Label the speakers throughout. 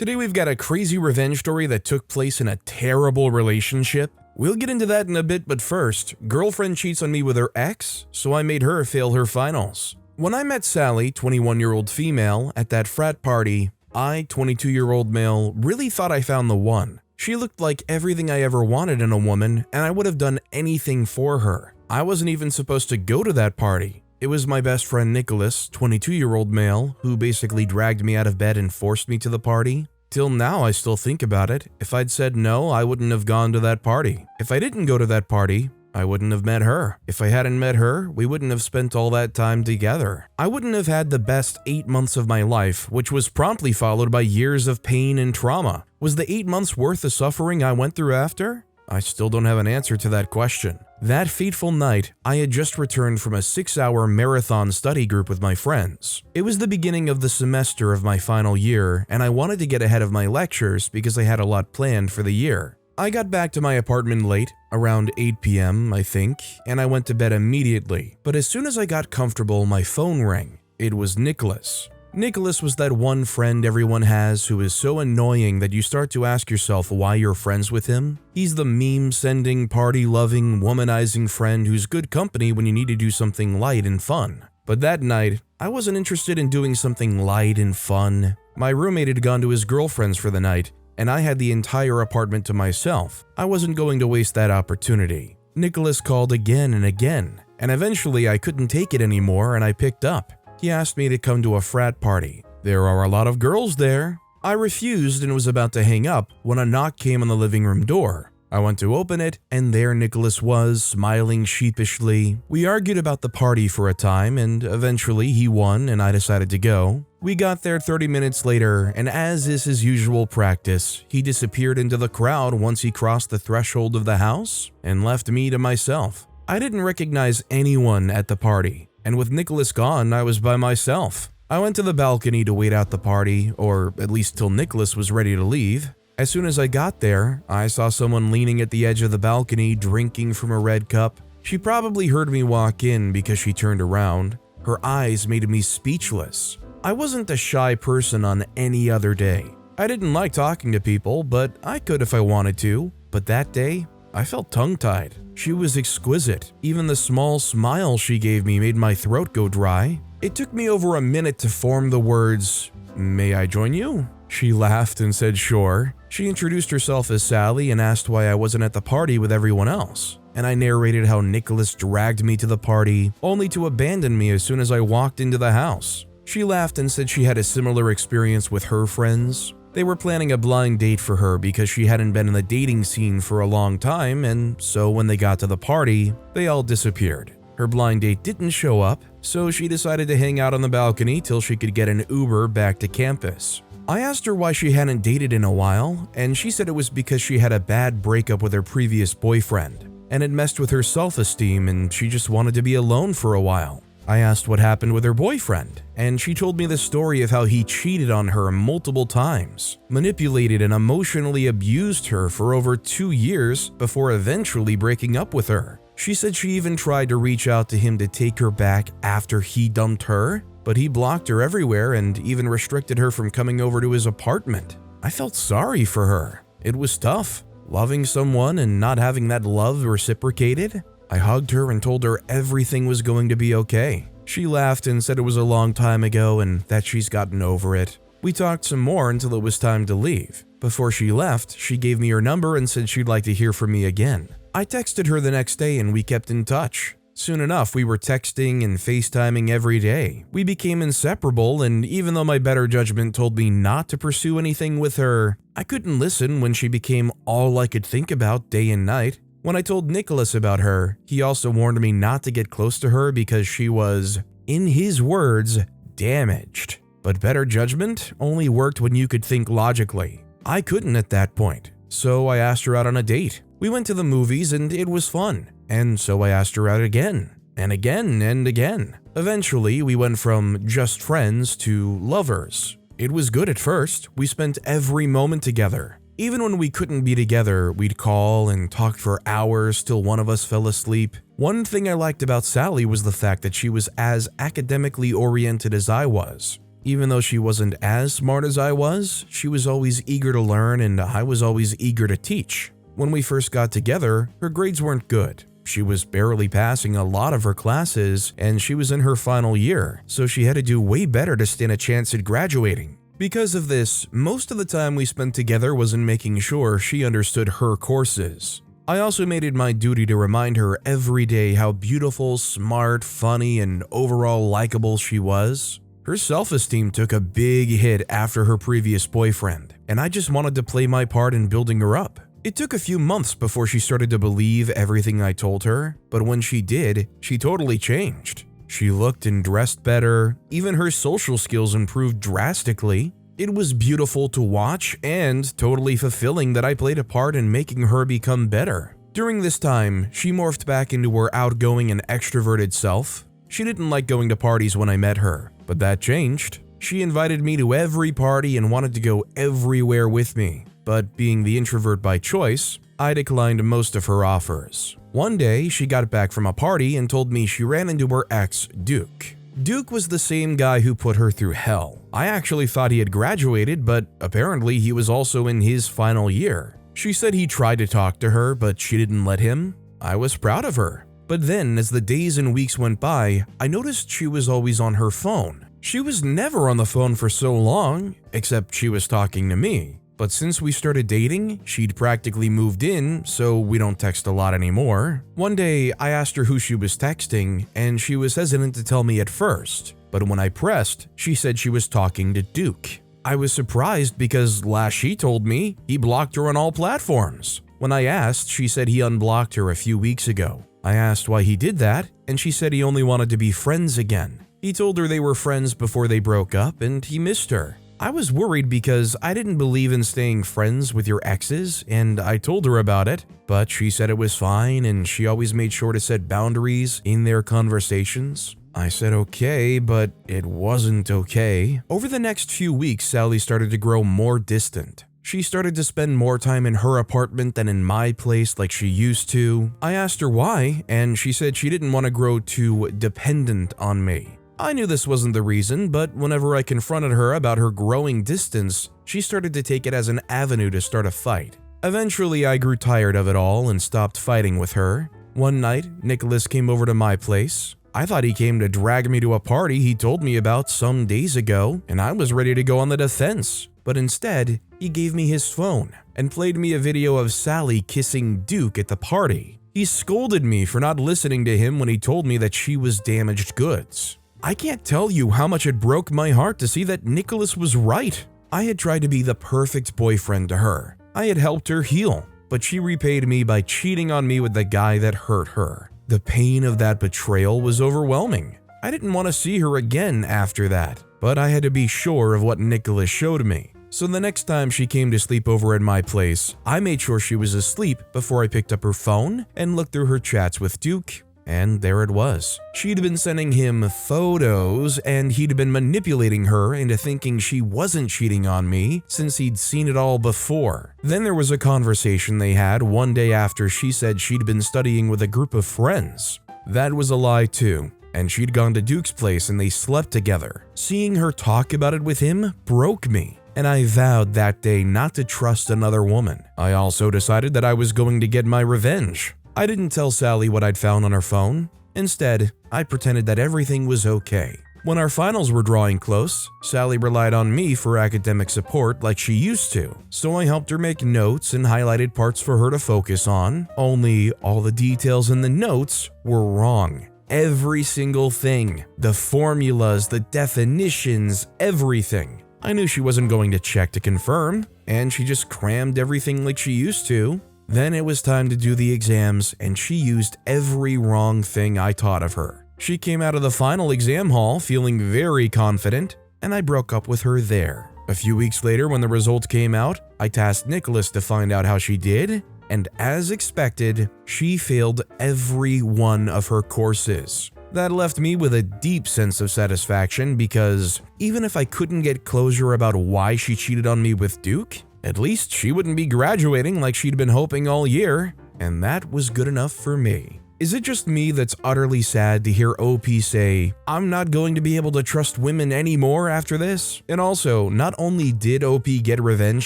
Speaker 1: Today we've got a crazy revenge story that took place in a terrible relationship. We'll get into that in a bit, but first, girlfriend cheats on me with her ex, so I made her fail her finals. When I met Sally, 21-year-old female, at that frat party, I, 22-year-old male, really thought I found the one. She looked like everything I ever wanted in a woman, and I would have done anything for her. I wasn't even supposed to go to that party. It was my best friend Nicholas, 22-year-old male, who basically dragged me out of bed and forced me to the party. Till now, I still think about it. If I'd said no, I wouldn't have gone to that party. If I didn't go to that party, I wouldn't have met her. If I hadn't met her, we wouldn't have spent all that time together. I wouldn't have had the best 8 months of my life, which was promptly followed by years of pain and trauma. Was the 8 months worth the suffering I went through after? I still don't have an answer to that question. That fateful night, I had just returned from a 6-hour marathon study group with my friends. It was the beginning of the semester of my final year, and I wanted to get ahead of my lectures because I had a lot planned for the year. I got back to my apartment late, around 8 p.m. I think, and I went to bed immediately. But as soon as I got comfortable, my phone rang. It was Nicholas. Nicholas was that one friend everyone has who is so annoying that you start to ask yourself why you're friends with him. He's the meme-sending, party-loving, womanizing friend who's good company when you need to do something light and fun. But that night, I wasn't interested in doing something light and fun. My roommate had gone to his girlfriend's for the night, and I had the entire apartment to myself. I wasn't going to waste that opportunity. Nicholas called again and again, and eventually I couldn't take it anymore and I picked up. He asked me to come to a frat party. There are a lot of girls there. I refused and was about to hang up when a knock came on the living room door. I went to open it, and there Nicholas was, smiling sheepishly. We argued about the party for a time, and eventually he won and I decided to go. We got there 30 minutes later, and as is his usual practice, he disappeared into the crowd once he crossed the threshold of the house and left me to myself. I didn't recognize anyone at the party. And with Nicholas gone, I was by myself. I went to the balcony to wait out the party, or at least till Nicholas was ready to leave. As soon as I got there, I saw someone leaning at the edge of the balcony drinking from a red cup. She probably heard me walk in because she turned around. Her eyes made me speechless. I wasn't a shy person on any other day. I didn't like talking to people, but I could if I wanted to. But that day, I felt tongue-tied. She was exquisite. Even the small smile she gave me made my throat go dry. It took me over a minute to form the words, "May I join you?" She laughed and said sure. She introduced herself as Sally and asked why I wasn't at the party with everyone else. And I narrated how Nicholas dragged me to the party, only to abandon me as soon as I walked into the house. She laughed and said she had a similar experience with her friends. They were planning a blind date for her because she hadn't been in the dating scene for a long time, and so when they got to the party, they all disappeared. Her blind date didn't show up, so she decided to hang out on the balcony till she could get an Uber back to campus. I asked her why she hadn't dated in a while, and she said it was because she had a bad breakup with her previous boyfriend, and it messed with her self-esteem and she just wanted to be alone for a while. I asked what happened with her boyfriend, and she told me the story of how he cheated on her multiple times, manipulated and emotionally abused her for over 2 years before eventually breaking up with her. She said she even tried to reach out to him to take her back after he dumped her, but he blocked her everywhere and even restricted her from coming over to his apartment. I felt sorry for her. It was tough, loving someone and not having that love reciprocated. I hugged her and told her everything was going to be okay. She laughed and said it was a long time ago and that she's gotten over it. We talked some more until it was time to leave. Before she left, she gave me her number and said she'd like to hear from me again. I texted her the next day and we kept in touch. Soon enough, we were texting and FaceTiming every day. We became inseparable, and even though my better judgment told me not to pursue anything with her, I couldn't listen when she became all I could think about day and night. When I told Nicholas about her, he also warned me not to get close to her because she was, in his words, damaged. But better judgment only worked when you could think logically. I couldn't at that point, so I asked her out on a date. We went to the movies and it was fun, and so I asked her out again, and again, and again. Eventually, we went from just friends to lovers. It was good at first. We spent every moment together. Even when we couldn't be together, we'd call and talk for hours till one of us fell asleep. One thing I liked about Sally was the fact that she was as academically oriented as I was. Even though she wasn't as smart as I was, she was always eager to learn and I was always eager to teach. When we first got together, her grades weren't good. She was barely passing a lot of her classes and she was in her final year, so she had to do way better to stand a chance at graduating. Because of this, most of the time we spent together was in making sure she understood her courses. I also made it my duty to remind her every day how beautiful, smart, funny, and overall likable she was. Her self-esteem took a big hit after her previous boyfriend, and I just wanted to play my part in building her up. It took a few months before she started to believe everything I told her, but when she did, she totally changed. She looked and dressed better, even her social skills improved drastically. It was beautiful to watch and totally fulfilling that I played a part in making her become better. During this time, she morphed back into her outgoing and extroverted self. She didn't like going to parties when I met her, but that changed. She invited me to every party and wanted to go everywhere with me, but being the introvert by choice, I declined most of her offers. One day, she got back from a party and told me she ran into her ex, Duke. Duke was the same guy who put her through hell. I actually thought he had graduated, but apparently he was also in his final year. She said he tried to talk to her, but she didn't let him. I was proud of her. But then, as the days and weeks went by, I noticed she was always on her phone. She was never on the phone for so long, except she was talking to me. But since we started dating, she'd practically moved in, so we don't text a lot anymore. One day, I asked her who she was texting, and she was hesitant to tell me at first. But when I pressed, she said she was talking to Duke. I was surprised because last she told me, he blocked her on all platforms. When I asked, she said he unblocked her a few weeks ago. I asked why he did that, and she said he only wanted to be friends again. He told her they were friends before they broke up and he missed her. I was worried because I didn't believe in staying friends with your exes, and I told her about it, but she said it was fine and she always made sure to set boundaries in their conversations. I said okay, but it wasn't okay. Over the next few weeks, Sally started to grow more distant. She started to spend more time in her apartment than in my place like she used to. I asked her why, and she said she didn't want to grow too dependent on me. I knew this wasn't the reason, but whenever I confronted her about her growing distance, she started to take it as an avenue to start a fight. Eventually, I grew tired of it all and stopped fighting with her. One night, Nicholas came over to my place. I thought he came to drag me to a party he told me about some days ago, and I was ready to go on the defense. But instead, he gave me his phone and played me a video of Sally kissing Duke at the party. He scolded me for not listening to him when he told me that she was damaged goods. I can't tell you how much it broke my heart to see that Nicholas was right. I had tried to be the perfect boyfriend to her. I had helped her heal, but she repaid me by cheating on me with the guy that hurt her. The pain of that betrayal was overwhelming. I didn't want to see her again after that, but I had to be sure of what Nicholas showed me. So the next time she came to sleep over at my place, I made sure she was asleep before I picked up her phone and looked through her chats with Duke. And there it was. She'd been sending him photos and he'd been manipulating her into thinking she wasn't cheating on me since he'd seen it all before. Then there was a conversation they had one day after she said she'd been studying with a group of friends. That was a lie too, and she'd gone to Duke's place and they slept together. Seeing her talk about it with him broke me, and I vowed that day not to trust another woman. I also decided that I was going to get my revenge. I didn't tell Sally what I'd found on her phone. Instead, I pretended that everything was okay. When our finals were drawing close, Sally relied on me for academic support like she used to, so I helped her make notes and highlighted parts for her to focus on, only all the details in the notes were wrong. Every single thing. The formulas, the definitions, everything. I knew she wasn't going to check to confirm, and she just crammed everything like she used to. Then it was time to do the exams, and she used every wrong thing I taught of her. She came out of the final exam hall feeling very confident, and I broke up with her there. A few weeks later, when the results came out, I tasked Nicholas to find out how she did, and as expected, she failed every one of her courses. That left me with a deep sense of satisfaction because even if I couldn't get closure about why she cheated on me with Duke, at least she wouldn't be graduating like she'd been hoping all year, and that was good enough for me. Is it just me that's utterly sad to hear OP say, "I'm not going to be able to trust women anymore after this"? And also, not only did OP get revenge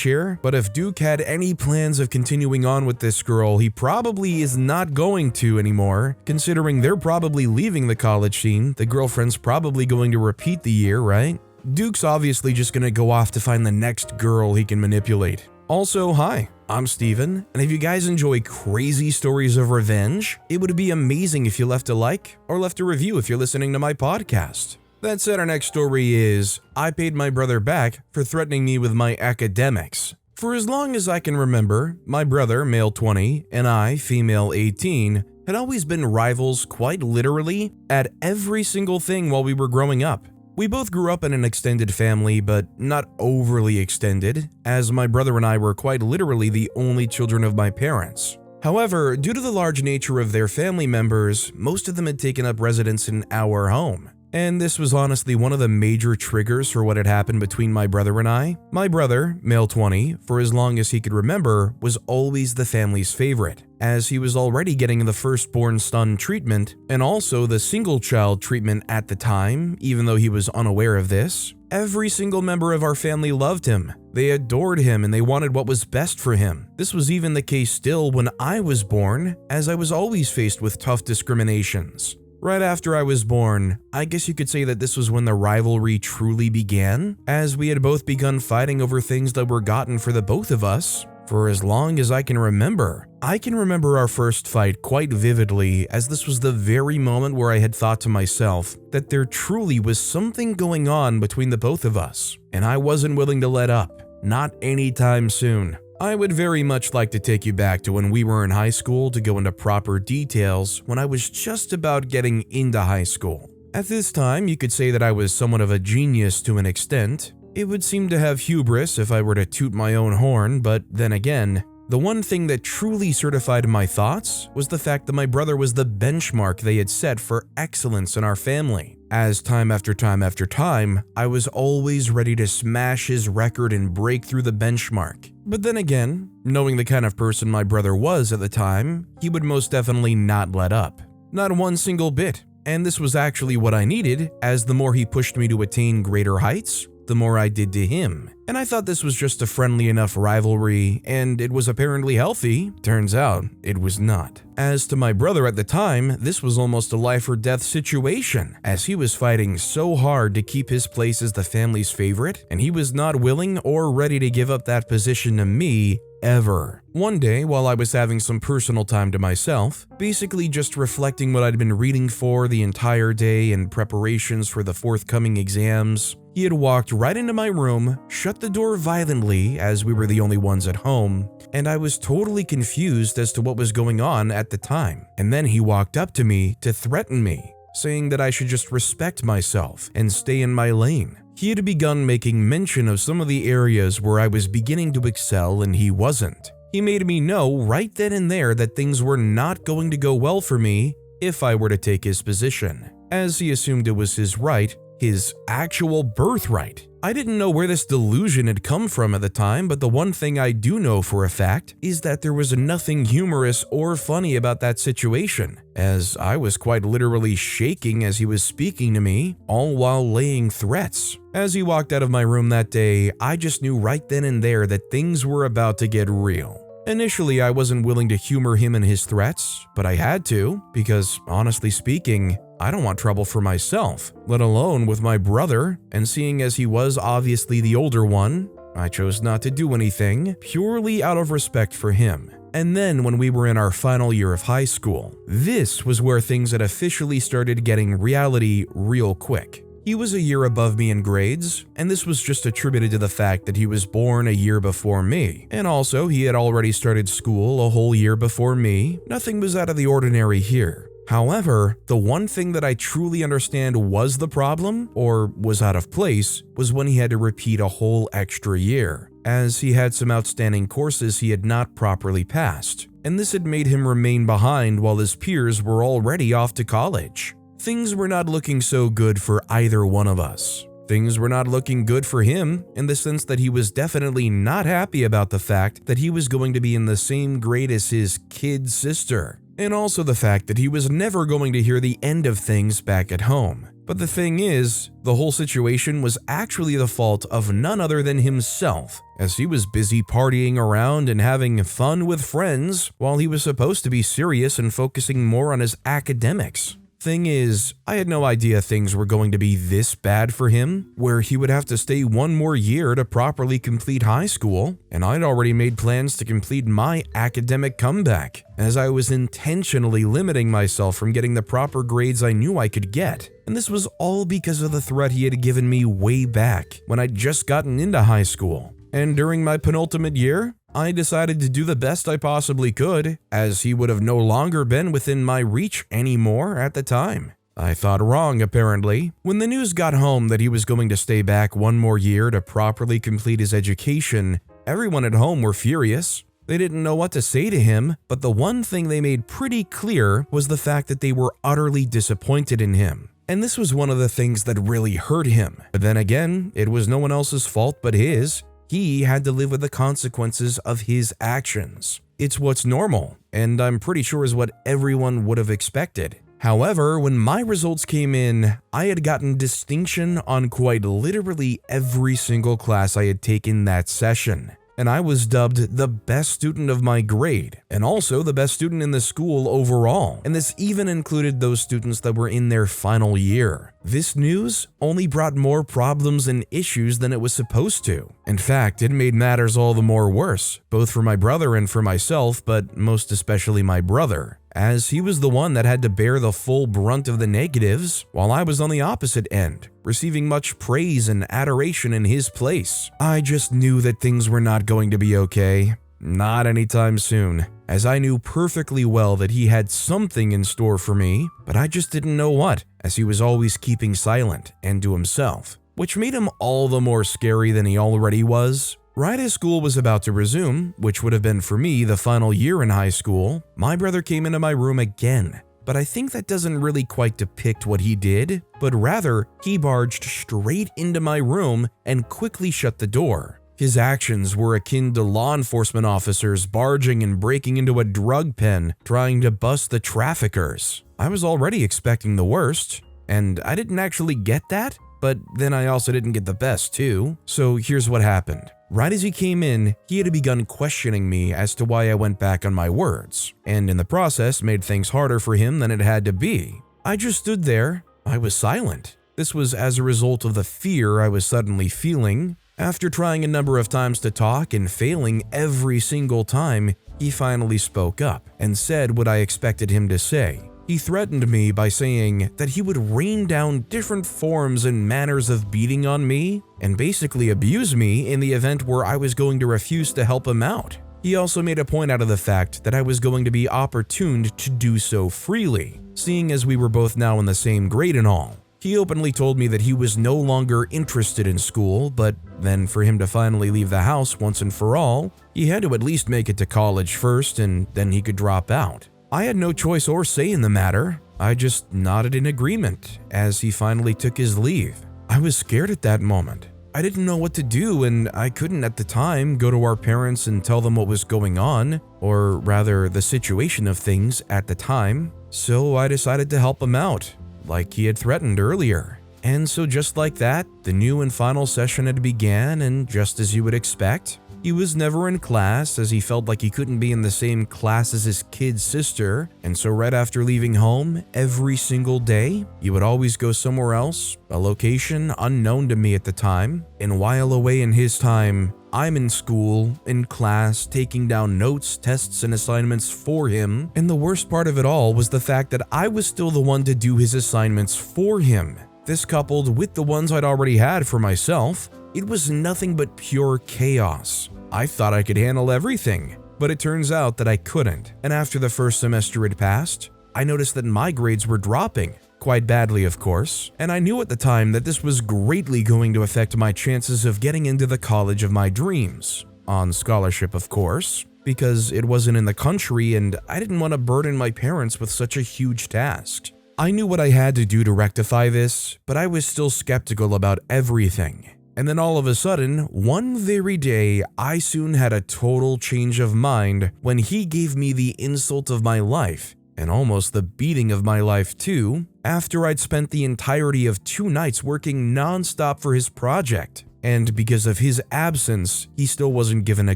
Speaker 1: here, but if Duke had any plans of continuing on with this girl, he probably is not going to anymore, considering they're probably leaving the college scene, the girlfriend's probably going to repeat the year, right? Duke's obviously just gonna go off to find the next girl he can manipulate. Also, hi, I'm Steven, and if you guys enjoy crazy stories of revenge, it would be amazing if you left a like or left a review if you're listening to my podcast. That said, our next story is, I paid my brother back for threatening me with my academics. For as long as I can remember, my brother, male 20, and I, female 18, had always been rivals quite literally at every single thing while we were growing up. We both grew up in an extended family, but not overly extended, as my brother and I were quite literally the only children of my parents. However, due to the large nature of their family members, most of them had taken up residence in our home. And this was honestly one of the major triggers for what had happened between my brother and I. My brother, male 20, for as long as he could remember, was always the family's favorite, as he was already getting the firstborn son treatment and also the single child treatment at the time, even though he was unaware of this. Every single member of our family loved him. They adored him and they wanted what was best for him. This was even the case still when I was born, as I was always faced with tough discriminations. Right after I was born, I guess you could say that this was when the rivalry truly began, as we had both begun fighting over things that were gotten for the both of us. For as long as I can remember our first fight quite vividly, as this was the very moment where I had thought to myself that there truly was something going on between the both of us, and I wasn't willing to let up, not anytime soon. I would very much like to take you back to when we were in high school to go into proper details when I was just about getting into high school. At this time, you could say that I was somewhat of a genius to an extent. It would seem to have hubris if I were to toot my own horn, but then again, the one thing that truly certified my thoughts was the fact that my brother was the benchmark they had set for excellence in our family. As time after time after time, I was always ready to smash his record and break through the benchmark. But then again, knowing the kind of person my brother was at the time, he would most definitely not let up. Not one single bit. And this was actually what I needed, as the more he pushed me to attain greater heights, the more I did to him. And I thought this was just a friendly enough rivalry, and it was apparently healthy. Turns out, it was not. As to my brother at the time, this was almost a life or death situation, as he was fighting so hard to keep his place as the family's favorite, and he was not willing or ready to give up that position to me ever. One day, while I was having some personal time to myself, basically just reflecting what I'd been reading for the entire day in preparations for the forthcoming exams, he had walked right into my room, shut the door violently as we were the only ones at home, and I was totally confused as to what was going on at the time. And then he walked up to me to threaten me, saying that I should just respect myself and stay in my lane. He had begun making mention of some of the areas where I was beginning to excel and he wasn't. He made me know right then and there that things were not going to go well for me if I were to take his position, as he assumed it was his right, his actual birthright. I didn't know where this delusion had come from at the time, but the one thing I do know for a fact is that there was nothing humorous or funny about that situation, as I was quite literally shaking as he was speaking to me, all while laying threats. As he walked out of my room that day, I just knew right then and there that things were about to get real. Initially, I wasn't willing to humor him in his threats, but I had to, because honestly speaking, I don't want trouble for myself, let alone with my brother, and seeing as he was obviously the older one, I chose not to do anything, purely out of respect for him. And then when we were in our final year of high school, this was where things had officially started getting reality real quick. He was a year above me in grades, and this was just attributed to the fact that he was born a year before me, and also he had already started school a whole year before me. Nothing was out of the ordinary here. However, the one thing that I truly understand was the problem, or was out of place, was when he had to repeat a whole extra year, as he had some outstanding courses he had not properly passed, and this had made him remain behind while his peers were already off to college. Things were not looking so good for either one of us. Things were not looking good for him in the sense that he was definitely not happy about the fact that he was going to be in the same grade as his kid sister. and also the fact that he was never going to hear the end of things back at home. But the thing is, the whole situation was actually the fault of none other than himself, as he was busy partying around and having fun with friends while he was supposed to be serious and focusing more on his academics. Thing is, I had no idea things were going to be this bad for him, where he would have to stay one more year to properly complete high school, and I'd already made plans to complete my academic comeback, as I was intentionally limiting myself from getting the proper grades I knew I could get. And this was all because of the threat he had given me way back when I'd just gotten into high school. And during my penultimate year, I decided to do the best I possibly could, as he would have no longer been within my reach anymore at the time. I thought wrong, apparently. When the news got home that he was going to stay back one more year to properly complete his education, everyone at home were furious. They didn't know what to say to him, but the one thing they made pretty clear was the fact that they were utterly disappointed in him. And this was one of the things that really hurt him. But then again, it was no one else's fault but his. He had to live with the consequences of his actions. It's what's normal, and I'm pretty sure is what everyone would have expected. However, when my results came in, I had gotten distinction on quite literally every single class I had taken that session. And I was dubbed the best student of my grade, and also the best student in the school overall, and this even included those students that were in their final year. This news only brought more problems and issues than it was supposed to. In fact, it made matters all the more worse, both for my brother and for myself, but most especially my brother, as he was the one that had to bear the full brunt of the negatives, while I was on the opposite end, receiving much praise and adoration in his place. I just knew that things were not going to be okay. Not anytime soon, as I knew perfectly well that he had something in store for me, but I just didn't know what, as he was always keeping silent and to himself, which made him all the more scary than he already was. Right as school was about to resume, which would have been for me the final year in high school, my brother came into my room again. But I think that doesn't really quite depict what he did, but rather, he barged straight into my room and quickly shut the door. His actions were akin to law enforcement officers barging and breaking into a drug pen, trying to bust the traffickers. I was already expecting the worst, and I didn't actually get that, but then I also didn't get the best too. So here's what happened. Right as he came in, he had begun questioning me as to why I went back on my words, and in the process made things harder for him than it had to be. I just stood there. I was silent. This was as a result of the fear I was suddenly feeling. After trying a number of times to talk and failing every single time, he finally spoke up and said what I expected him to say. He threatened me by saying that he would rain down different forms and manners of beating on me and basically abuse me in the event where I was going to refuse to help him out. He also made a point out of the fact that I was going to be opportuned to do so freely, seeing as we were both now in the same grade and all. He openly told me that he was no longer interested in school, but then for him to finally leave the house once and for all, he had to at least make it to college first and then he could drop out. I had no choice or say in the matter. I just nodded in agreement as he finally took his leave. I was scared at that moment. I didn't know what to do, and I couldn't at the time go to our parents and tell them what was going on, or rather the situation of things at the time. So I decided to help him out, like he had threatened earlier. And so just like that, the new and final session had began, and just as you would expect, he was never in class as he felt like he couldn't be in the same class as his kid sister, and so right after leaving home every single day, he would always go somewhere else, a location unknown to me at the time, and while away in his time, I'm in school, in class, taking down notes, tests, and assignments for him, and the worst part of it all was the fact that I was still the one to do his assignments for him. This coupled with the ones I'd already had for myself, it was nothing but pure chaos. I thought I could handle everything, but it turns out that I couldn't. And after the first semester had passed, I noticed that my grades were dropping, quite badly of course, and I knew at the time that this was greatly going to affect my chances of getting into the college of my dreams. On scholarship, of course, because it wasn't in the country and I didn't want to burden my parents with such a huge task. I knew what I had to do to rectify this, but I was still skeptical about everything. And then all of a sudden, one very day, I soon had a total change of mind when he gave me the insult of my life and almost the beating of my life too, after I'd spent the entirety of 2 nights working non-stop for his project, and because of his absence, he still wasn't given a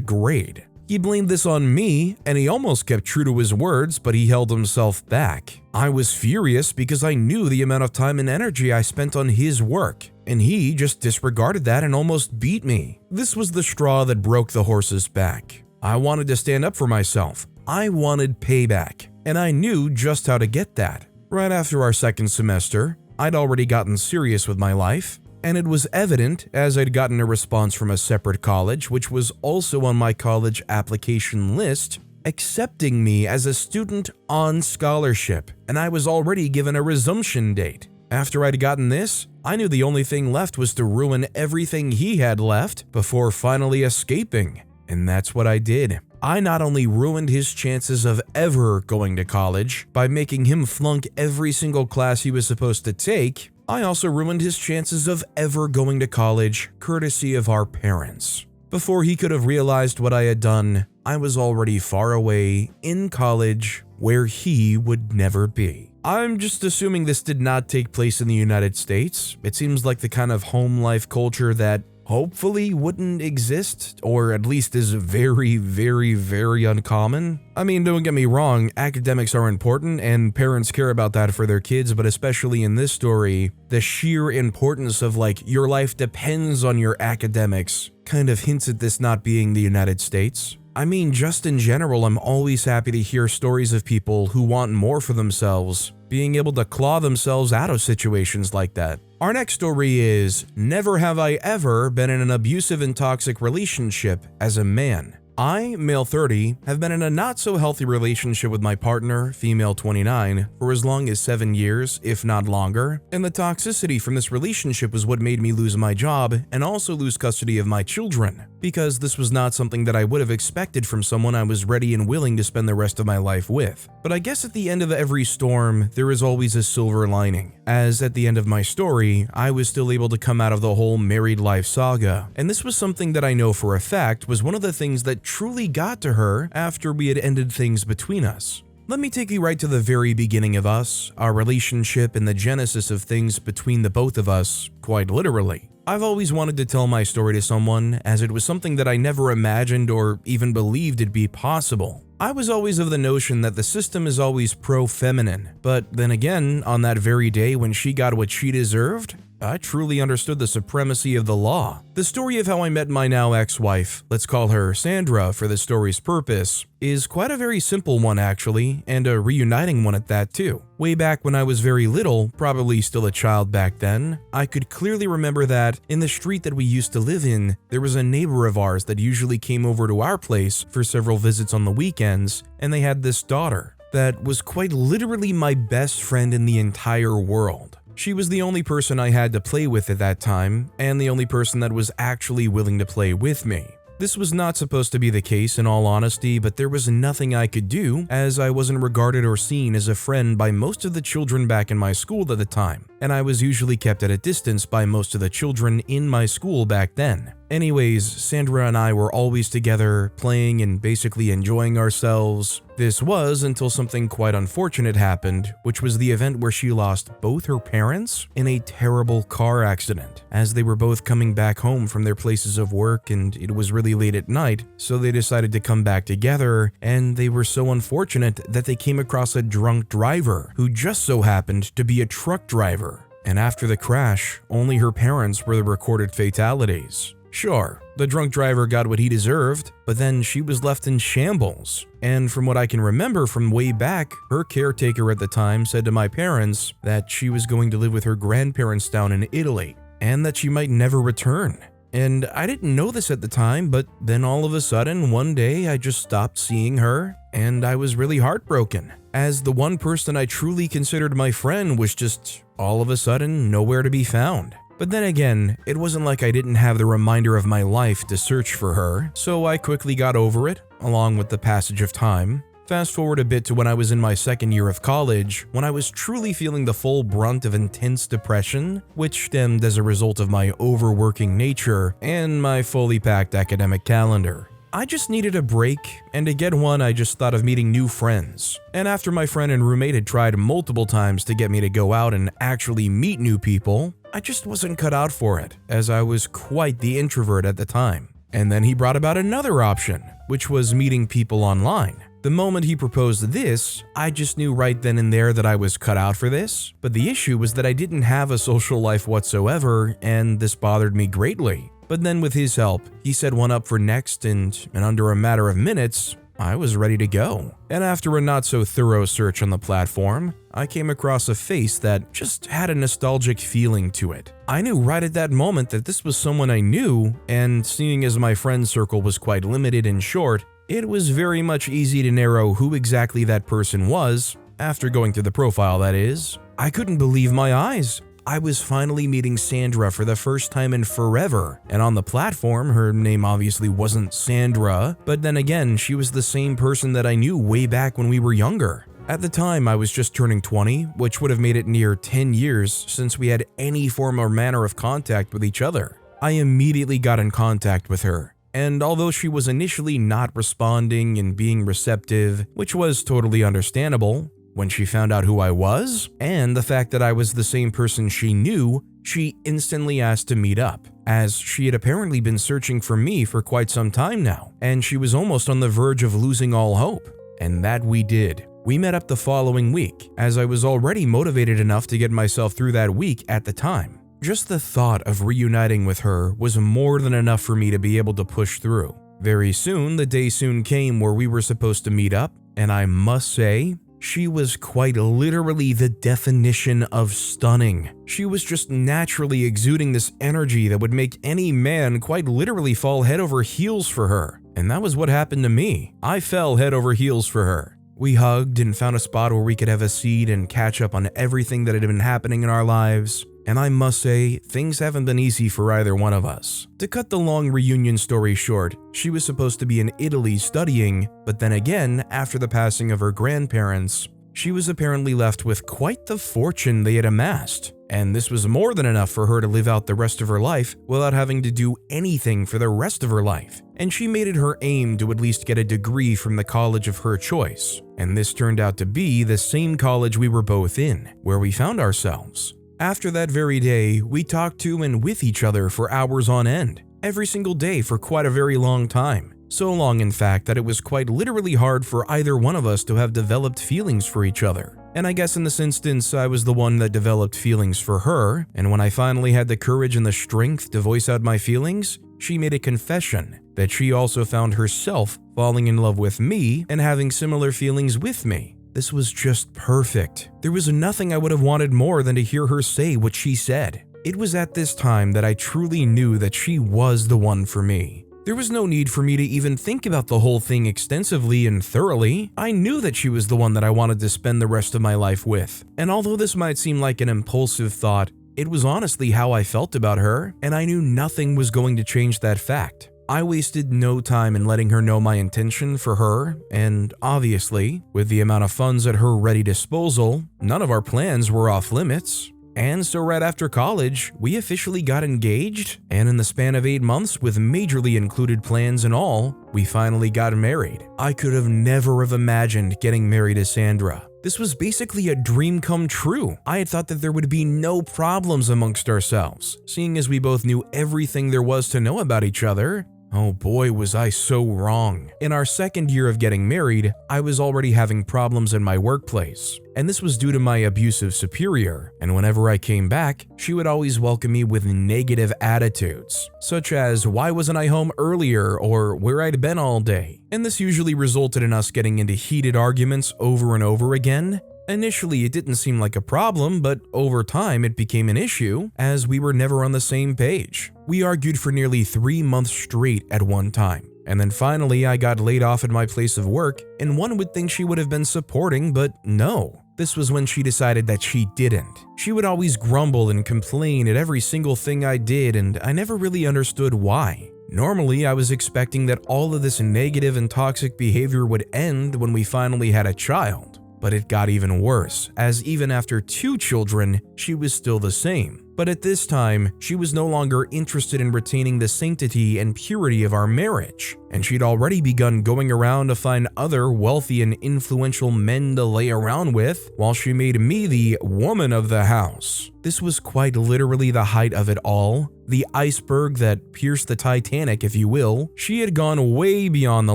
Speaker 1: grade. He blamed this on me, and he almost kept true to his words, but he held himself back. I was furious because I knew the amount of time and energy I spent on his work, and he just disregarded that and almost beat me. This was the straw that broke the horse's back. I wanted to stand up for myself. I wanted payback, and I knew just how to get that. Right after our second semester, I'd already gotten serious with my life, and it was evident as I'd gotten a response from a separate college, which was also on my college application list, accepting me as a student on scholarship, and I was already given a resumption date. After I'd gotten this, I knew the only thing left was to ruin everything he had left before finally escaping, and that's what I did. I not only ruined his chances of ever going to college by making him flunk every single class he was supposed to take, I also ruined his chances of ever going to college courtesy of our parents. Before he could have realized what I had done, I was already far away in college where he would never be. I'm just assuming this did not take place in the United States. It seems like the kind of home life culture that hopefully wouldn't exist, or at least is very, very, very uncommon. I mean, don't get me wrong, academics are important and parents care about that for their kids, but especially in this story, the sheer importance of your life depends on your academics kind of hints at this not being the United States. I mean, just in general, I'm always happy to hear stories of people who want more for themselves, being able to claw themselves out of situations like that. Our next story is, never have I ever been in an abusive and toxic relationship as a man. I, male 30, have been in a not-so-healthy relationship with my partner, female 29, for as long as 7 years, if not longer, and the toxicity from this relationship was what made me lose my job and also lose custody of my children, because this was not something that I would have expected from someone I was ready and willing to spend the rest of my life with. But I guess at the end of every storm, there is always a silver lining, as at the end of my story, I was still able to come out of the whole married life saga, and this was something that I know for a fact was one of the things that truly got to her after we had ended things between us. Let me take you right to the very beginning of us, our relationship, and the genesis of things between the both of us, quite literally. I've always wanted to tell my story to someone, as it was something that I never imagined or even believed it'd be possible. I was always of the notion that the system is always pro-feminine, but then again, on that very day when she got what she deserved, I truly understood the supremacy of the law. The story of how I met my now ex-wife, let's call her Sandra for the story's purpose, is quite a very simple one actually, and a reuniting one at that too. Way back when I was very little, probably still a child back then, I could clearly remember that in the street that we used to live in, there was a neighbor of ours that usually came over to our place for several visits on the weekends, and they had this daughter that was quite literally my best friend in the entire world. She was the only person I had to play with at that time, and the only person that was actually willing to play with me. This was not supposed to be the case in all honesty, but there was nothing I could do, as I wasn't regarded or seen as a friend by most of the children back in my school at the time, and I was usually kept at a distance by most of the children in my school back then. Anyways, Sandra and I were always together, playing and basically enjoying ourselves. This was until something quite unfortunate happened, which was the event where she lost both her parents in a terrible car accident, as they were both coming back home from their places of work and it was really late at night, so they decided to come back together, and they were so unfortunate that they came across a drunk driver who just so happened to be a truck driver. And after the crash, only her parents were the recorded fatalities. Sure, the drunk driver got what he deserved, but then she was left in shambles. And from what I can remember from way back, her caretaker at the time said to my parents that she was going to live with her grandparents down in Italy, and that she might never return. And I didn't know this at the time, but then all of a sudden, one day I just stopped seeing her, and I was really heartbroken, as the one person I truly considered my friend was just all of a sudden nowhere to be found. But then again, it wasn't like I didn't have the reminder of my life to search for her, so I quickly got over it, along with the passage of time. Fast forward a bit to when I was in my second year of college, when I was truly feeling the full brunt of intense depression, which stemmed as a result of my overworking nature and my fully packed academic calendar. I just needed a break, and to get one I just thought of meeting new friends. And after my friend and roommate had tried multiple times to get me to go out and actually meet new people, I just wasn't cut out for it, as I was quite the introvert at the time. And then he brought about another option, which was meeting people online. The moment he proposed this, I just knew right then and there that I was cut out for this, but the issue was that I didn't have a social life whatsoever, and this bothered me greatly. But then with his help, he set one up for next, and in under a matter of minutes, I was ready to go. And after a not so thorough search on the platform, I came across a face that just had a nostalgic feeling to it. I knew right at that moment that this was someone I knew, and seeing as my friend circle was quite limited and short, it was very much easy to narrow who exactly that person was, after going through the profile that is. I couldn't believe my eyes. I was finally meeting Sandra for the first time in forever, and on the platform, her name obviously wasn't Sandra, but then again, she was the same person that I knew way back when we were younger. At the time, I was just turning 20, which would have made it near 10 years since we had any form or manner of contact with each other. I immediately got in contact with her, and although she was initially not responding and being receptive, which was totally understandable, when she found out who I was, and the fact that I was the same person she knew, she instantly asked to meet up, as she had apparently been searching for me for quite some time now, and she was almost on the verge of losing all hope. And that we did. We met up the following week, as I was already motivated enough to get myself through that week at the time. Just the thought of reuniting with her was more than enough for me to be able to push through. Very soon, the day soon came where we were supposed to meet up, and I must say, she was quite literally the definition of stunning. She was just naturally exuding this energy that would make any man quite literally fall head over heels for her. And that was what happened to me. I fell head over heels for her. We hugged and found a spot where we could have a seat and catch up on everything that had been happening in our lives. And I must say, things haven't been easy for either one of us. To cut the long reunion story short, she was supposed to be in Italy studying, but then again, after the passing of her grandparents, she was apparently left with quite the fortune they had amassed. And this was more than enough for her to live out the rest of her life without having to do anything for the rest of her life. And she made it her aim to at least get a degree from the college of her choice. And this turned out to be the same college we were both in, where we found ourselves. After that very day, we talked to and with each other for hours on end, every single day for quite a very long time. So long, in fact, that it was quite literally hard for either one of us to have developed feelings for each other. And I guess in this instance, I was the one that developed feelings for her, and when I finally had the courage and the strength to voice out my feelings, she made a confession that she also found herself falling in love with me and having similar feelings with me. This was just perfect. There was nothing I would have wanted more than to hear her say what she said. It was at this time that I truly knew that she was the one for me. There was no need for me to even think about the whole thing extensively and thoroughly. I knew that she was the one that I wanted to spend the rest of my life with. And although this might seem like an impulsive thought, it was honestly how I felt about her, and I knew nothing was going to change that fact. I wasted no time in letting her know my intention for her, and obviously, with the amount of funds at her ready disposal, none of our plans were off limits. And so right after college, we officially got engaged, and in the span of 8 months, with majorly included plans and all, we finally got married. I could have never have imagined getting married to Sandra. This was basically a dream come true. I had thought that there would be no problems amongst ourselves, seeing as we both knew everything there was to know about each other. Oh boy, was I so wrong. In our second year of getting married, I was already having problems in my workplace, and this was due to my abusive superior, and whenever I came back, she would always welcome me with negative attitudes, such as why wasn't I home earlier or where I'd been all day, and this usually resulted in us getting into heated arguments over and over again. Initially, it didn't seem like a problem, but over time it became an issue, as we were never on the same page. We argued for nearly 3 months straight at one time, and then finally I got laid off at my place of work, and one would think she would have been supporting, but no. This was when she decided that she didn't. She would always grumble and complain at every single thing I did, and I never really understood why. Normally, I was expecting that all of this negative and toxic behavior would end when we finally had a child. But it got even worse, as even after 2 children, she was still the same. But at this time, she was no longer interested in retaining the sanctity and purity of our marriage, and she'd already begun going around to find other wealthy and influential men to lay around with, while she made me the woman of the house. This was quite literally the height of it all, the iceberg that pierced the Titanic, if you will. She had gone way beyond the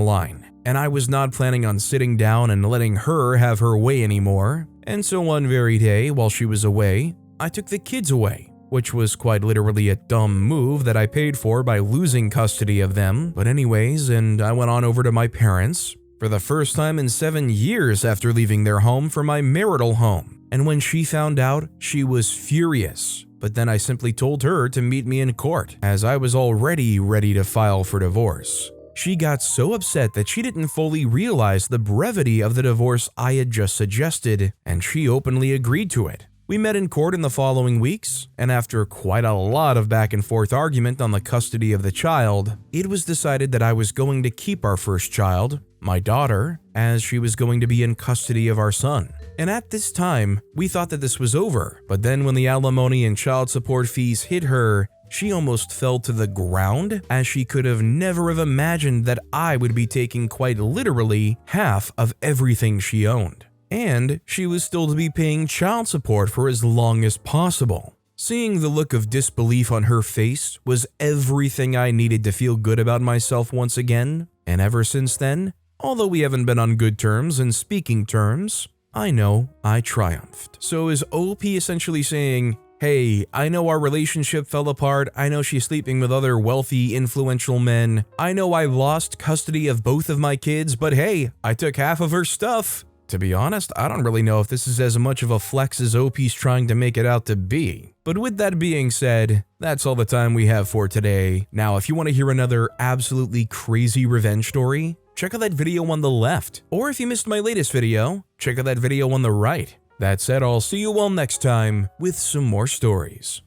Speaker 1: line, and I was not planning on sitting down and letting her have her way anymore. And so one very day, while she was away, I took the kids away, which was quite literally a dumb move that I paid for by losing custody of them. But anyways, and I went on over to my parents for the first time in 7 years after leaving their home for my marital home. And when she found out, she was furious. But then I simply told her to meet me in court, as I was already ready to file for divorce. She got so upset that she didn't fully realize the brevity of the divorce I had just suggested, and she openly agreed to it. We met in court in the following weeks, and after quite a lot of back and forth argument on the custody of the child, it was decided that I was going to keep our first child, my daughter, as she was going to be in custody of our son. And at this time, we thought that this was over, but then when the alimony and child support fees hit her, she almost fell to the ground, as she could have never have imagined that I would be taking quite literally half of everything she owned. And she was still to be paying child support for as long as possible. Seeing the look of disbelief on her face was everything I needed to feel good about myself once again, and ever since then, although we haven't been on good terms and speaking terms, I know I triumphed. So is OP essentially saying, hey, I know our relationship fell apart, I know she's sleeping with other wealthy, influential men, I know I lost custody of both of my kids, but hey, I took half of her stuff. To be honest, I don't really know if this is as much of a flex as OP's trying to make it out to be. But with that being said, that's all the time we have for today. Now, if you want to hear another absolutely crazy revenge story, check out that video on the left. Or if you missed my latest video, check out that video on the right. That said, I'll see you all next time with some more stories.